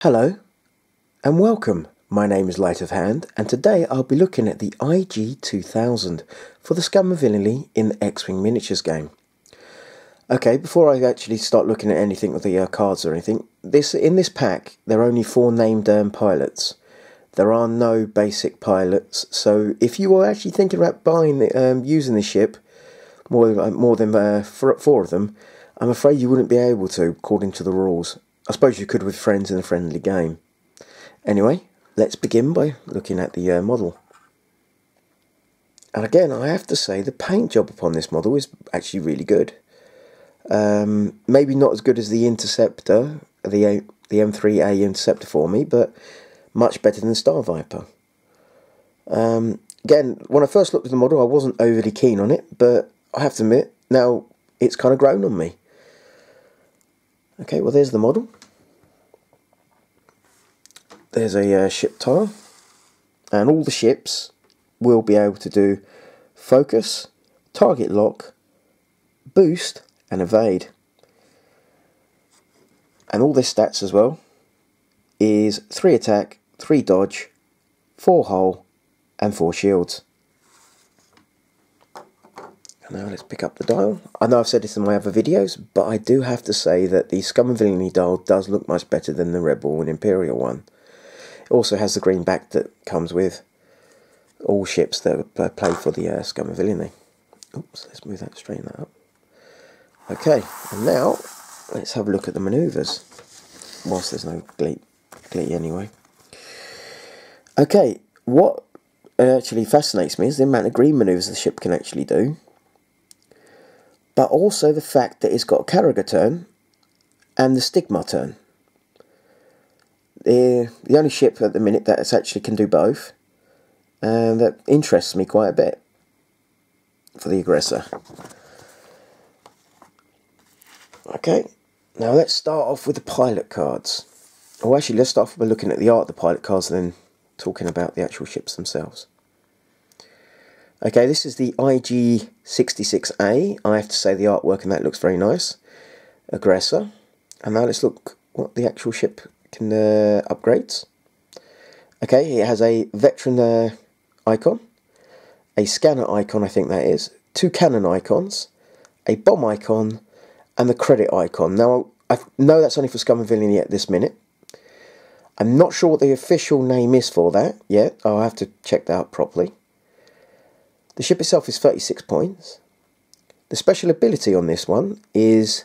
Hello and welcome. My name is Light of Hand and today I'll be looking at the IG-2000 for the Scum and Villainy in the X-Wing Miniatures game. Okay, before I actually start looking at anything with the cards or anything, in this pack there are only 4 named pilots. There are no basic pilots, so if you were actually thinking about using this ship, more than 4 of them, I'm afraid you wouldn't be able to according to the rules. I suppose you could with friends in a friendly game. Anyway, let's begin by looking at the model. And again, I have to say the paint job upon this model is actually really good. Maybe not as good as the Interceptor, the M3A Interceptor for me, but much better than Star Viper. Again, when I first looked at the model, I wasn't overly keen on it, but I have to admit, now it's kind of grown on me. Okay, well there's the model. There's a ship tile, and all the ships will be able to do focus, target lock, boost and evade. And all their stats as well is 3 attack, 3 dodge, 4 hull and 4 shields. Now let's pick up the dial. I know I've said this in my other videos, but I do have to say that the Scum and Villainy dial does look much better than the Rebel and Imperial one. It also has the green back that comes with all ships that play for the Scum and Villainy. Oops, let's move that, straighten that up. Okay, and now let's have a look at the manoeuvres, whilst there's no glee anyway. Okay, what actually fascinates me is the amount of green manoeuvres the ship can actually do, but also the fact that it's got a Carragher turn and the Stigma turn. The only ship at the minute that actually can do both, and that interests me quite a bit for the aggressor. Okay, now let's start off with the pilot cards. Oh, actually, let's start off by looking at the art of the pilot cards and then talking about the actual ships themselves. Okay, this is the IG-66A. I have to say the artwork and that looks very nice. Aggressor. And now let's look what the actual ship can upgrades. Okay, it has a veteran icon, a scanner icon, I think that is, 2 cannon icons, a bomb icon, and the credit icon. Now, I know that's only for Scum and Villainy at this minute. I'm not sure what the official name is for that yet. I'll have to check that out properly. The ship itself is 36 points. The special ability on this one is,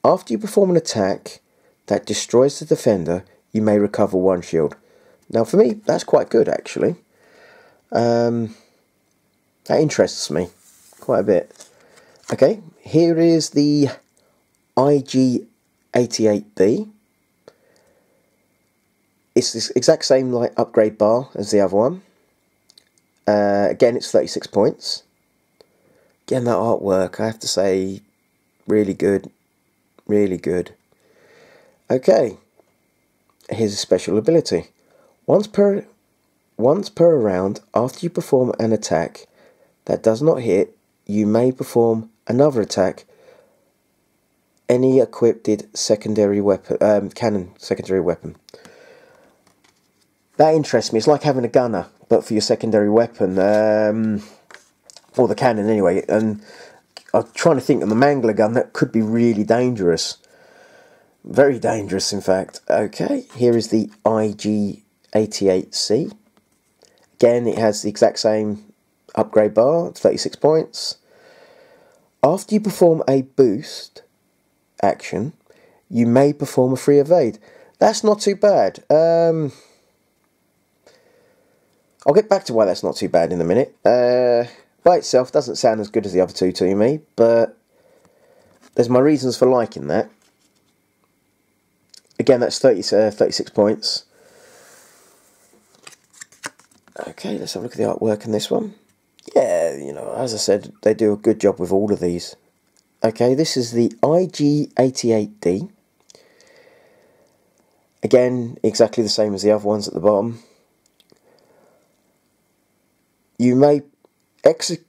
after you perform an attack that destroys the defender, you may recover 1 shield. Now for me, that's quite good actually. That interests me quite a bit. Okay, here is the IG-88D. It's this exact same like upgrade bar as the other one. Again, it's 36 points. Again, that artwork, I have to say, really good. Really good. Okay, here's a special ability. Once per round, after you perform an attack that does not hit, you may perform another attack. Any equipped secondary weapon, cannon secondary weapon. That interests me. It's like having a gunner, but for your secondary weapon, or the cannon anyway. And I'm trying to think of the mangler gun. That could be really dangerous. Very dangerous, in fact. Okay, here is the IG-88C. Again, it has the exact same upgrade bar, 36 points. After you perform a boost action, you may perform a free evade. That's not too bad. I'll get back to why that's not too bad in a minute. By itself, doesn't sound as good as the other two to me, but there's my reasons for liking that. Again, that's 36 points. Okay, let's have a look at the artwork in this one. Yeah, you know, as I said, they do a good job with all of these. Okay, this is the IG-88D. Again, exactly the same as the other ones at the bottom. You may execute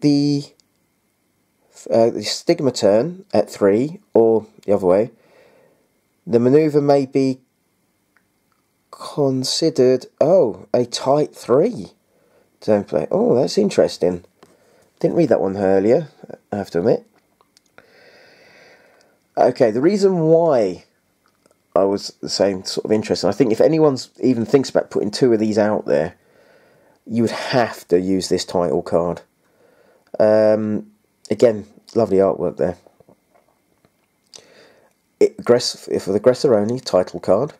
the Stigma turn at 3, or the other way, The manoeuvre may be considered, a Type 3 template. Oh, that's interesting. Didn't read that one earlier, I have to admit. Okay, the reason why I was saying sort of interesting, I think if anyone's even thinks about putting 2 of these out there, you would have to use this title card. Again, lovely artwork there. For the aggressor only title card,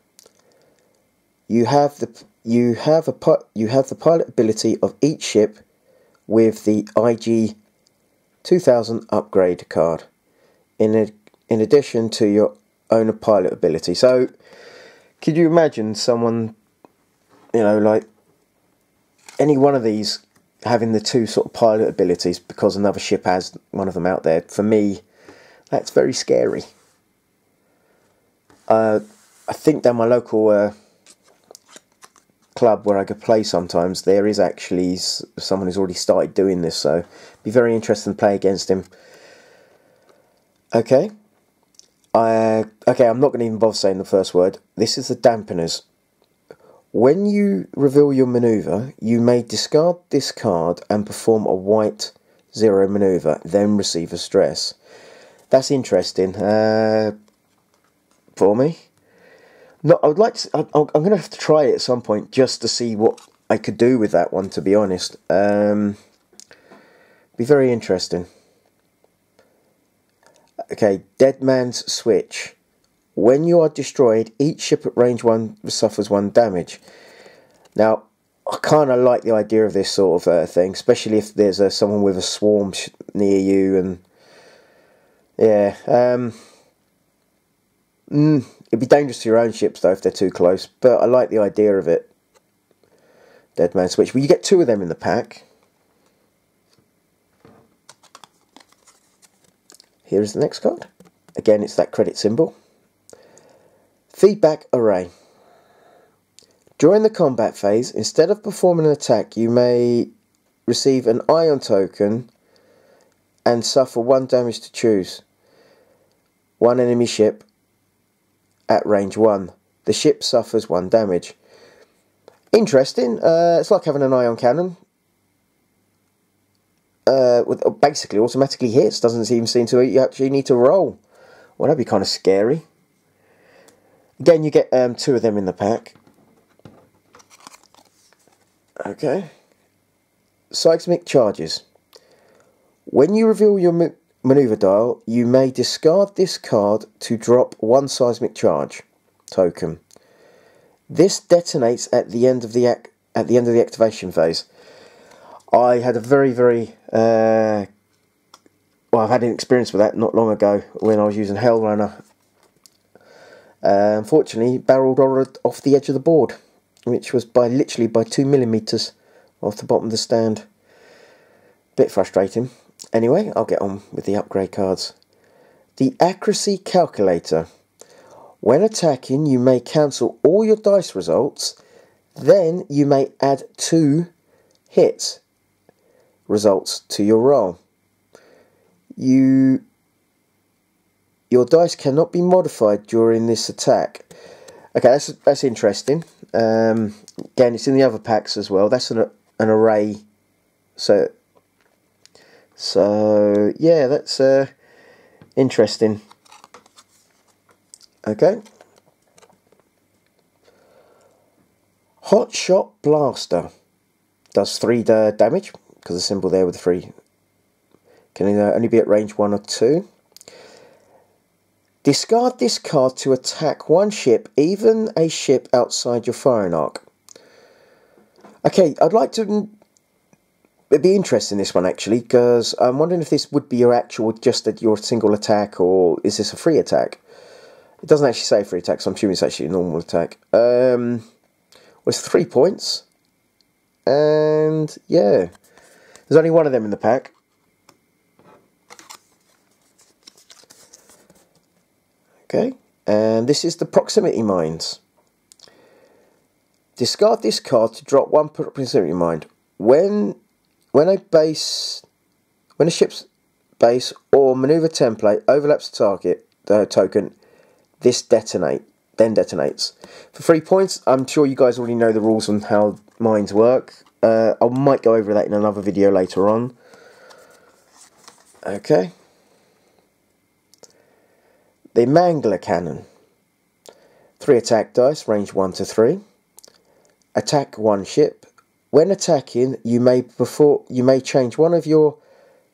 you have the pilot ability of each ship with the IG-2000 upgrade card, in addition to your own pilot ability. So, could you imagine someone, like any one of these having the 2 sort of pilot abilities because another ship has one of them out there? For me, that's very scary. I think down my local club where I could play sometimes, there is actually someone who's already started doing this, so it'd be very interesting to play against him. Okay. I'm not going to even bother saying the first word. This is the dampeners. When you reveal your manoeuvre, you may discard this card and perform a white 0 manoeuvre, then receive a stress. That's interesting. For me. No, I would like to. I'm going to have to try it at some point just to see what I could do with that one. To be honest, be very interesting. Okay, Dead Man's Switch. When you are destroyed, each ship at range 1 suffers 1 damage. Now, I kind of like the idea of this sort of thing, especially if there's someone with a swarm near you, and yeah. It'd be dangerous to your own ships though if they're too close, but I like the idea of it. Dead Man Switch. Well, you get 2 of them in the pack. Here is the next card. Again, it's that credit symbol. Feedback Array. During the combat phase, instead of performing an attack, you may receive an ion token and suffer 1 damage to choose 1 enemy ship at range 1. The ship suffers 1 damage. Interesting. It's like having an ion cannon. Basically automatically hits. Doesn't even seem to. You actually need to roll. Well, that'd be kind of scary. Again, you get 2 of them in the pack. Okay. Seismic charges. When you reveal your manoeuvre dial, you may discard this card to drop 1 seismic charge token. This detonates at the end of the activation phase. I had a very I've had an experience with that not long ago when I was using Hellrunner. Unfortunately, barrel rolled off the edge of the board, which was literally by 2mm off the bottom of the stand. Bit frustrating. Anyway, I'll get on with the upgrade cards. The accuracy calculator. When attacking, you may cancel all your dice results. Then you may add 2 hits results to your roll. Your dice cannot be modified during this attack. Okay, that's interesting. Again, it's in the other packs as well. That's an array. So yeah, that's interesting. Okay. Hot Shot Blaster does 3 damage because the symbol there with the 3 can only be at range 1 or 2. Discard this card to attack 1 ship, even a ship outside your firing arc. Okay, I'd like to. It'd be interesting this one actually, because I'm wondering if this would be your actual, your single attack, or is this a free attack? It doesn't actually say free attack, so I'm assuming it's actually a normal attack. It's 3 points, and yeah, there's only 1 of them in the pack. Okay, and this is the proximity mines. Discard this card to drop 1 proximity mine. When a ship's base or maneuver template overlaps the target token, this then detonates. For 3 points, I'm sure you guys already know the rules on how mines work. I might go over that in another video later on. Okay. The Mangler Cannon. 3 attack dice, range 1 to 3. Attack 1 ship. When attacking, you may change one of your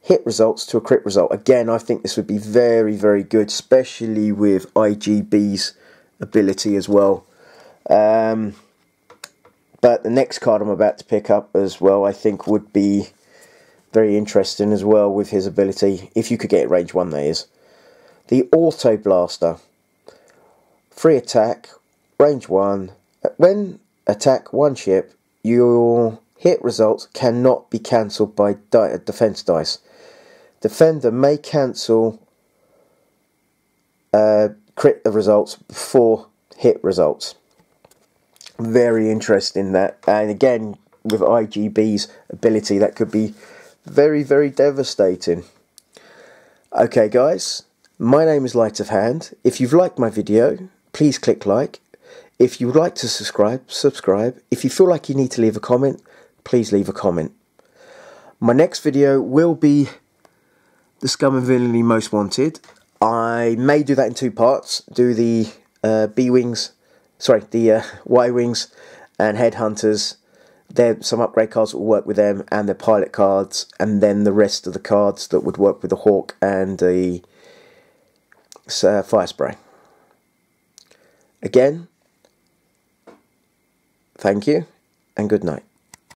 hit results to a crit result. Again, I think this would be very, very good, especially with IGB's ability as well. But the next card I'm about to pick up as well, I think would be very interesting as well with his ability, if you could get it range 1, that is. The Auto Blaster. 3 attack, range 1. When attack 1 ship, your hit results cannot be cancelled by defense dice. Defender may cancel crit results before hit results. Very interesting that, and again with IGB's ability, that could be very, very devastating. Okay guys, my name is Light of Hand. If you've liked my video, please click like. If you would like to subscribe. If you feel like you need to leave a comment, please leave a comment. My next video will be the Scum and Villainy Most Wanted. I may do that in 2 parts. Do the Y-Wings and Headhunters. There's some upgrade cards that will work with them, and the pilot cards, and then the rest of the cards that would work with the Hawk and the Fire Spray. Again, thank you and good night.